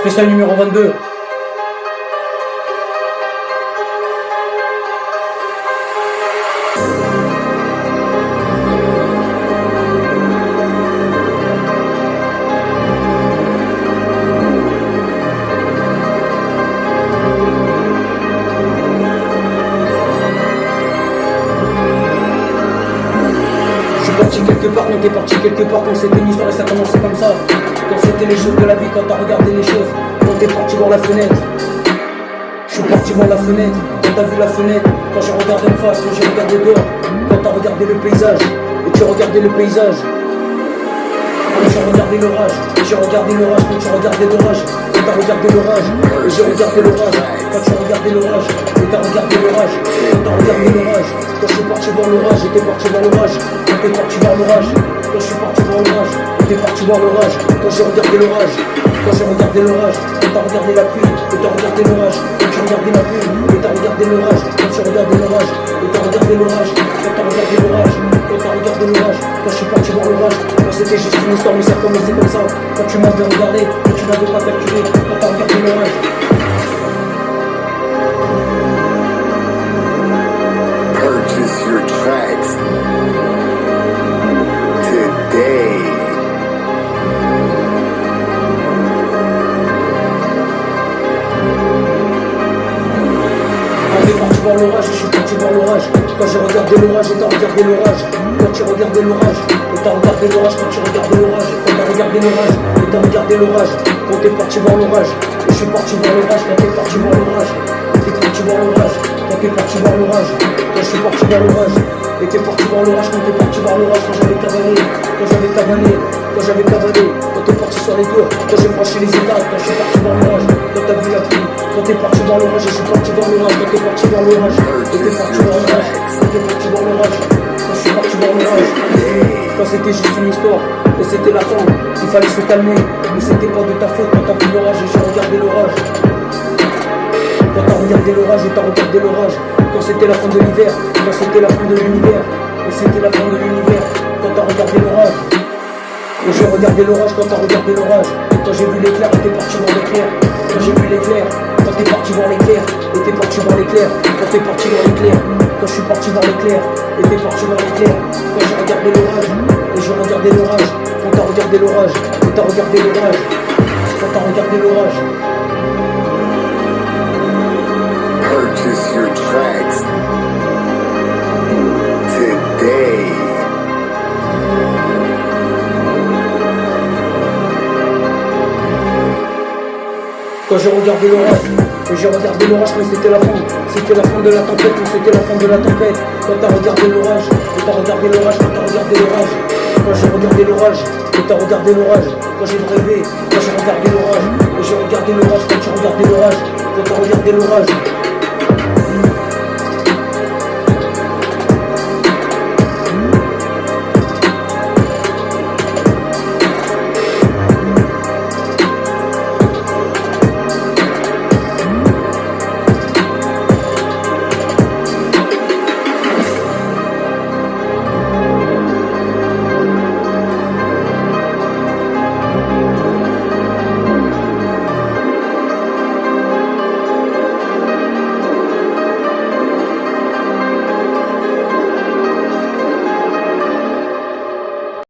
Freestyle numéro 22. Quelque part, on était parti quelque part quand c'était une histoire et ça commençait comme ça. Quand c'était les choses de la vie, quand t'as regardé les choses, quand t'es parti voir la fenêtre. Je suis parti voir la fenêtre, quand t'as vu la fenêtre, quand j'ai regardé en face, quand j'ai regardé dehors, quand t'as regardé le paysage, et tu regardais le paysage. Quand j'ai regardé l'orage, et j'ai regardé l'orage, quand tu regardais l'orage, quand t'as regardé l'orage, et j'ai regardé l'orage, quand tu regardais l'orage, et t'as regardé l'orage, quand t'as regardé l'orage, quand je suis parti voir l'orage, j'étais parti voir l'orage, quand t'es parti voir l'orage, quand je suis parti voir l'orage, t'es parti voir l'orage, quand j'ai regardé l'orage, quand j'ai regardé l'orage, quand t'as regardé la pluie, et t'as regardé l'orage, quand tu regardé la pluie, et t'as regardé l'orage, quand tu regardé l'orage, et t'as regardé l'orage, quand t'as regardé l'orage, quand t'as regardé l'orage, quand je suis parti voir l'orage, quand c'était juste une histoire mais ça commençait comme ça, quand tu m'avais regardé, quand tu m'avais pas calculé, quand t'as regardé l'orage. Purchase your tracks today. Quand t'es parti voir l'orage, je suis parti voir l'orage. Quand j'ai regardé l'orage, et t'as regardé l'orage. Quand tu regardais l'orage, et t'as regardé l'orage. Quand tu regardais l'orage, quand t'as regardé l'orage, et t'as regardé l'orage. Quand t'es parti voir l'orage, et je suis parti voir l'orage. Quand t'es parti voir l'orage, et t'es parti voir l'orage. Quand t'es parti voir l'orage, quand je suis parti voir l'orage. Et t'es parti voir l'orage, quand t'es parti voir l'orage. Quand j'avais cavané, quand j'avais cavané, quand j'avais cavané. Quand t'es parti sur les tours, quand j'ai franchi les étapes. Quand je suis parti voir l'orage, quand t'as vu la pluie. Quand t'es parti voir l'orage, et je suis parti voir l'orage. Quand t'es parti voir l'orage, et t'es parti voir l'orage. Quand t'es parti voir l'orage, quand je suis parti voir l'orage. Quand c'était juste une histoire, et c'était la fin, il fallait se calmer. Mais c'était pas de ta faute quand t'as vu l'orage et j'ai regardé l'orage. Quand t'as regardé l'orage et t'as regardé l'orage. Quand c'était la fin de l'hiver, quand c'était la fin de l'univers. Et c'était la fin de l'univers, quand t'as regardé l'orage. Et j'ai regardé l'orage quand t'as regardé l'orage. Quand j'ai vu l'éclair, et t'es parti voir l'éclair. Quand j'ai vu l'éclair, quand t'es parti voir l'éclair. Et t'es parti voir l'éclair, quand t'es parti voir l'éclair. Quand je suis parti voir l'éclair, et t'es parti voir l'éclair. Quand j'ai regardé l'orage, et j'ai regardé l'orage. Quand t'as regardé l'orage, et t'as regardé l'orage. Quand t'as regardé l'orage. Purchase your tracks today. Quand j'ai regardé l'orage, et j'ai regardé l'orage quand c'était la fin de la tempête, quand c'était la fin de la tempête. Quand t'as regardé l'orage, et t'as regardé l'orage, quand t'as regardé l'orage. Quand j'ai regardé l'orage, et t'as regardé l'orage. Quand j'ai rêvé, quand j'ai regardé l'orage, et j'ai regardé l'orage, quand tu regardé l'orage. Quand t'as regardé l'orage,